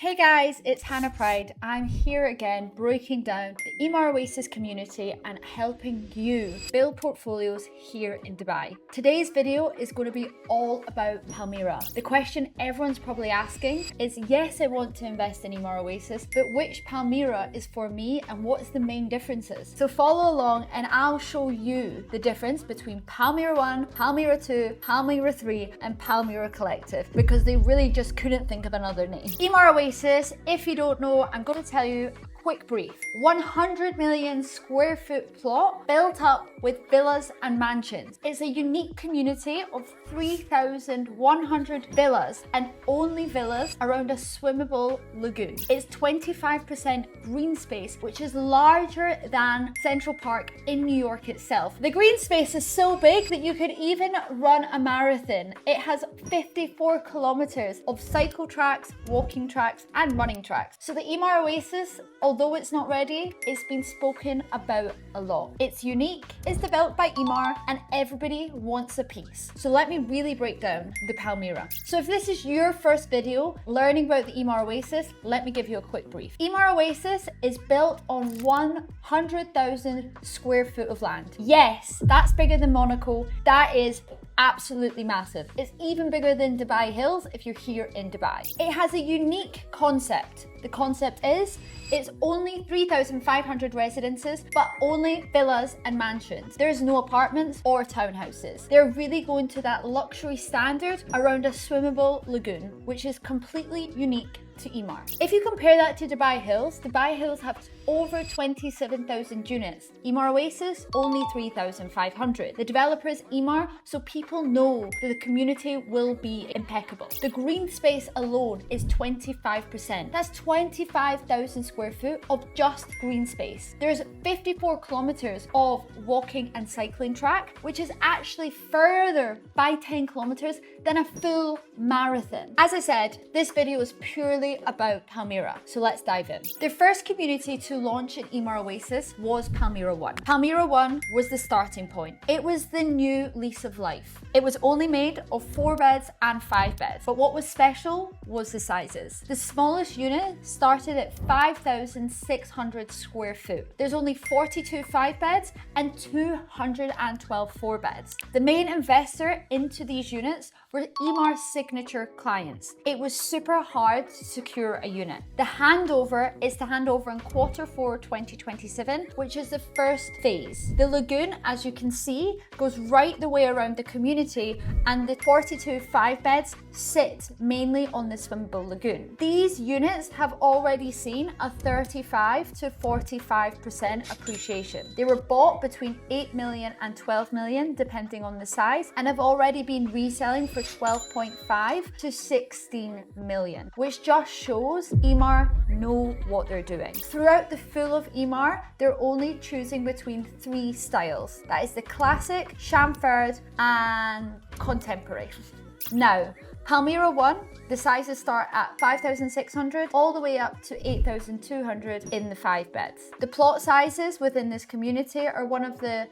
Hey guys, it's Hannah Pride. I'm here again breaking down the Emaar Oasis community and helping you build portfolios here in Dubai. Today's video is going to be all about Palmiera. The question everyone's probably asking is, yes, I want to invest in Emaar Oasis, but which Palmiera is for me and what's the main differences? So follow along and I'll show you the difference between Palmiera 1, Palmiera 2, Palmiera 3 and Palmiera Collective because they really just couldn't think of another name. Emaar Oasis, if you don't know, I'm going to tell you quick brief. 100 million square foot plot built up with villas and mansions. It's a unique community of 3,100 villas and only villas around a swimmable lagoon. It's 25% green space, which is larger than Central Park in New York itself. The green space is so big that you could even run a marathon. It has 54 kilometers of cycle tracks, walking tracks, and running tracks. So the Emaar Oasis, although it's not ready, it's been spoken about a lot. It's unique, it's developed by Emaar, and everybody wants a piece. So let me really break down the Palmiera. So if this is your first video learning about the Emaar Oasis, let me give you a quick brief. Emaar Oasis is built on 100,000 square foot of land. Yes, that's bigger than Monaco. That is absolutely massive. It's even bigger than Dubai Hills if you're here in Dubai. It has a unique concept. The concept is it's only 3,500 residences, but only villas and mansions. There's no apartments or townhouses. They're really going to that luxury standard around a swimmable lagoon, which is completely unique to Emaar. If you compare that to Dubai Hills have over 27,000 units. Emaar Oasis, only 3,500. The developer is Emaar, so people know that the community will be impeccable. The green space alone is 25%. That's 25,000 square foot of just green space. There's 54 kilometers of walking and cycling track, which is actually further by 10 kilometers than a full marathon. As I said, this video is purely about Palmiera, so let's dive in. The first community to launch in Emaar Oasis was Palmiera 1. Palmiera 1 was the starting point. It was the new lease of life. It was only made of 4 beds and 5 beds, but what was special was the sizes. The smallest unit started at 5,600 square foot. There's only 42 5 beds and 212 4 beds. The main investor into these units were Emaar's signature clients. It was super hard to secure a unit. The handover is to hand over in Q4 2027, which is the first phase. The lagoon, as you can see, goes right the way around the community, and the 42 5 beds sit mainly on the swimmable lagoon. These units have already seen a 35 to 45% appreciation. They were bought between 8 million and 12 million, depending on the size, and have already been reselling for 12.5 to 16 million, which just shows Emaar know what they're doing. Throughout the full of Emaar, they're only choosing between 3 styles. That is the classic, chamfered, and contemporary. Now, Palmiera 1, the sizes start at 5,600 all the way up to 8,200 in the 5 beds. The plot sizes within this community are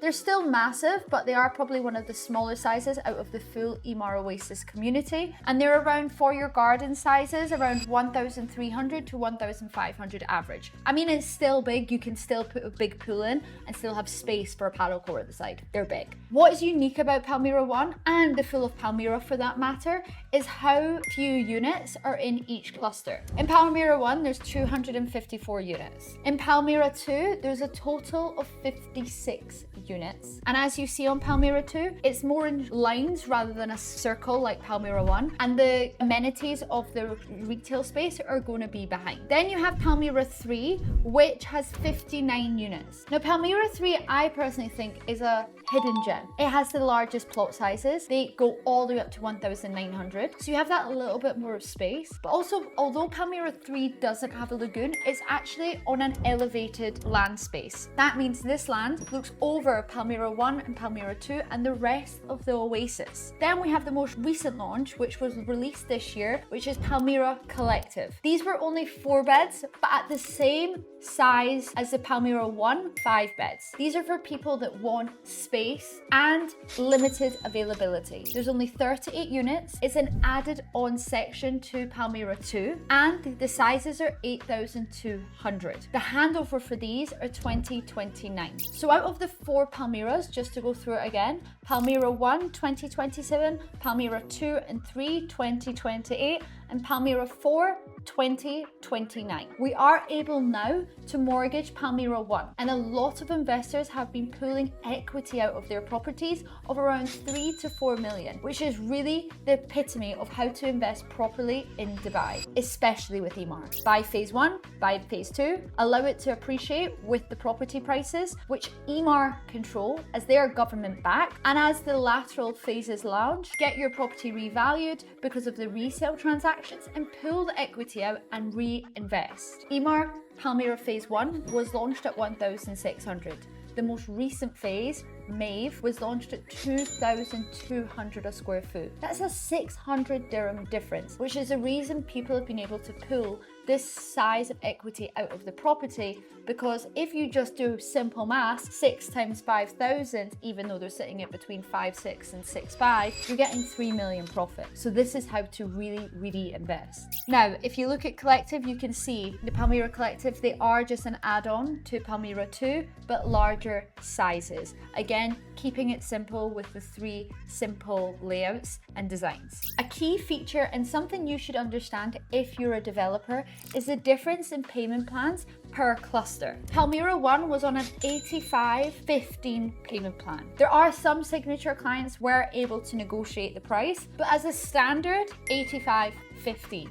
they're still massive, but they are probably one of the smaller sizes out of the full Emaar Oasis community. And they're around, for your garden sizes, around 1,300 to 1,500 average. I mean, it's still big. You can still put a big pool in and still have space for a paddle court at the side. They're big. What is unique about Palmiera 1 and the full of Palmiera for that matter is how few units are in each cluster. In Palmiera 1, there's 254 units. In Palmiera 2, there's a total of 56 units. And as you see on Palmiera 2, it's more in lines rather than a circle like Palmiera 1. And the amenities of the retail space are going to be behind. Then you have Palmiera 3, which has 59 units. Now, Palmiera 3, I personally think, is a hidden gem. It has the largest plot sizes. They go all the way up to 1,900. So you have that little bit more of space. But also, although Palmiera 3 doesn't have a lagoon, it's actually on an elevated land space. That means this land looks over Palmiera 1 and Palmiera 2 and the rest of the Oasis. Then we have the most recent launch, which was released this year, which is Palmiera Collective. These were only 4 beds, but at the same size as the Palmiera 1, 5 beds. These are for people that want space and limited availability. There's only 38 units. It's an added on section to Palmiera 2, and the sizes are 8,200. The handover for these are 2029. So out of the 4 Palmieras, just to go through it again, Palmiera 1, 2027, Palmiera 2 and 3, 2028, and Palmiera 4, 2029. We are able now to mortgage Palmiera 1, and a lot of investors have been pulling equity out of their properties of around 3 to 4 million, which is really the epitome of how to invest properly in Dubai, especially with Emaar. Buy phase 1, buy phase 2, allow it to appreciate with the property prices, which Emaar control as they are government backed, and as the lateral phases launch, get your property revalued because of the resale transactions and pull the equity out and reinvest. Emaar Palmiera phase 1 was launched at 1,600. The most recent phase, Mave, was launched at 2,200 a square foot. That's a 600 dirham difference, which is the reason people have been able to pull this size of equity out of the property, because if you just do simple maths, 6 times 5,000, even though they're sitting at between 5.6 and 6.5, you're getting 3 million profit. So this is how to really invest. Now, if you look at Collective, you can see the Palmiera Collective, they are just an add-on to Palmiera 2, but larger sizes. Again, keeping it simple with the 3 simple layouts and designs. A key feature and something you should understand if you're a developer is the difference in payment plans per cluster. Palmiera 1 was on an 85-15 payment plan. There are some signature clients were able to negotiate the price, but as a standard, 85-15.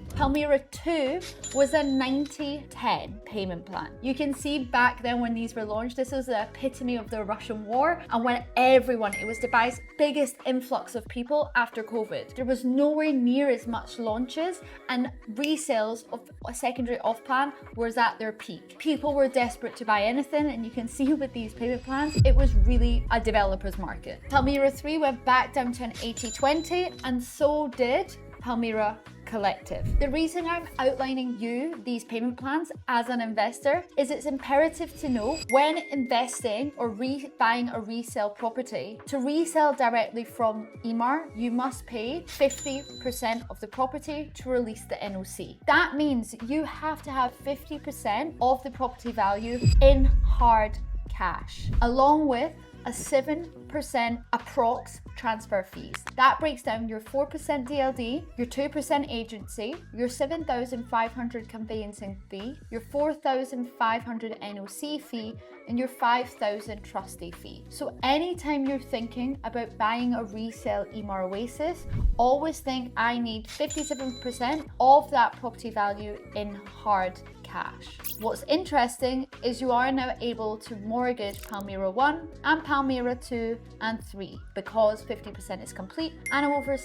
Palmiera 2 was a 90-10 payment plan. You can see back then when these were launched, this was the epitome of the Russian war, and when it was Dubai's biggest influx of people after COVID. There was nowhere near as much launches, and resales of a secondary off plan was at their peak. People were desperate to buy anything, and you can see with these payment plans, it was really a developer's market. Palmiera 3 went back down to an 80-20, and so did Palmiera Collective. The reason I'm outlining you these payment plans as an investor is it's imperative to know when investing or buying a resale property. To resell directly from Emaar, you must pay 50% of the property to release the NOC. That means you have to have 50% of the property value in hard cash, along with a 7% approx transfer fees. That breaks down your 4% DLD, your 2% agency, your 7,500 conveyancing fee, your 4,500 NOC fee, and your 5,000 trustee fee. So anytime you're thinking about buying a resale Emaar Oasis, always think I need 57% of that property value in hard cash. What's interesting is you are now able to mortgage Palmiera 1 and Palmiera 2 and 3 because 50% is complete, and over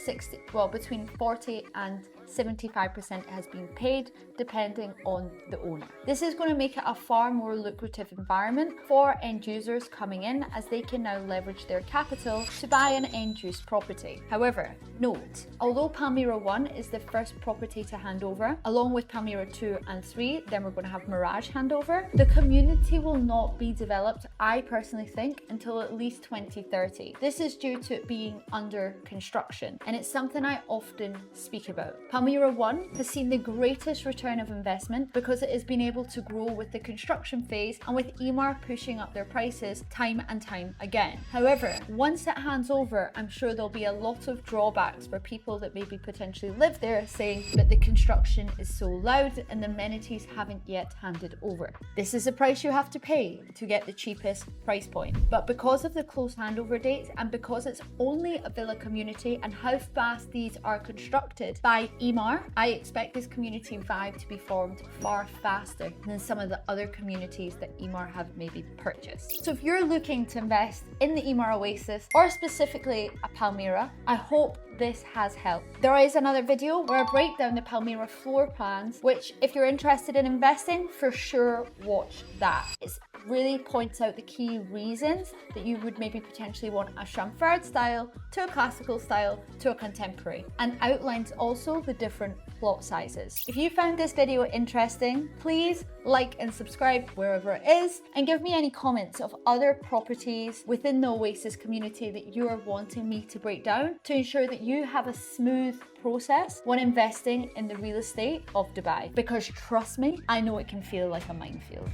between 40 and 75% has been paid depending on the owner. This is going to make it a far more lucrative environment for end users coming in, as they can now leverage their capital to buy an end use property. However, note, although Palmiera 1 is the first property to hand over, along with Palmiera 2 and 3, then we're going to have Mirage handover, the community will not be developed, I personally think, until at least 2030. This is due to it being under construction, and it's something I often speak about. Palmiera 1 has seen the greatest return of investment because it has been able to grow with the construction phase and with Emaar pushing up their prices time and time again. However, once it hands over, I'm sure there'll be a lot of drawbacks for people that maybe potentially live there, saying that the construction is so loud and the amenities haven't yet handed over. This is the price you have to pay to get the cheapest price point. But because of the close handover dates and because it's only a villa community and how fast these are constructed by Emaar, I expect this community vibe to be formed far faster than some of the other communities that Emaar have maybe purchased. So if you're looking to invest in the Emaar Oasis, or specifically a Palmiera, I hope this has helped. There is another video where I break down the Palmiera floor plans, which if you're interested in investing, for sure watch that. It really points out the key reasons that you would maybe potentially want a chamfered style to a classical style to a contemporary, and outlines also the different plot sizes. If you found this video interesting, please like and subscribe wherever it is, and give me any comments of other properties within the Oasis community that you are wanting me to break down to ensure that you have a smooth process when investing in the real estate of Dubai. Because trust me, I know it can feel like a minefield.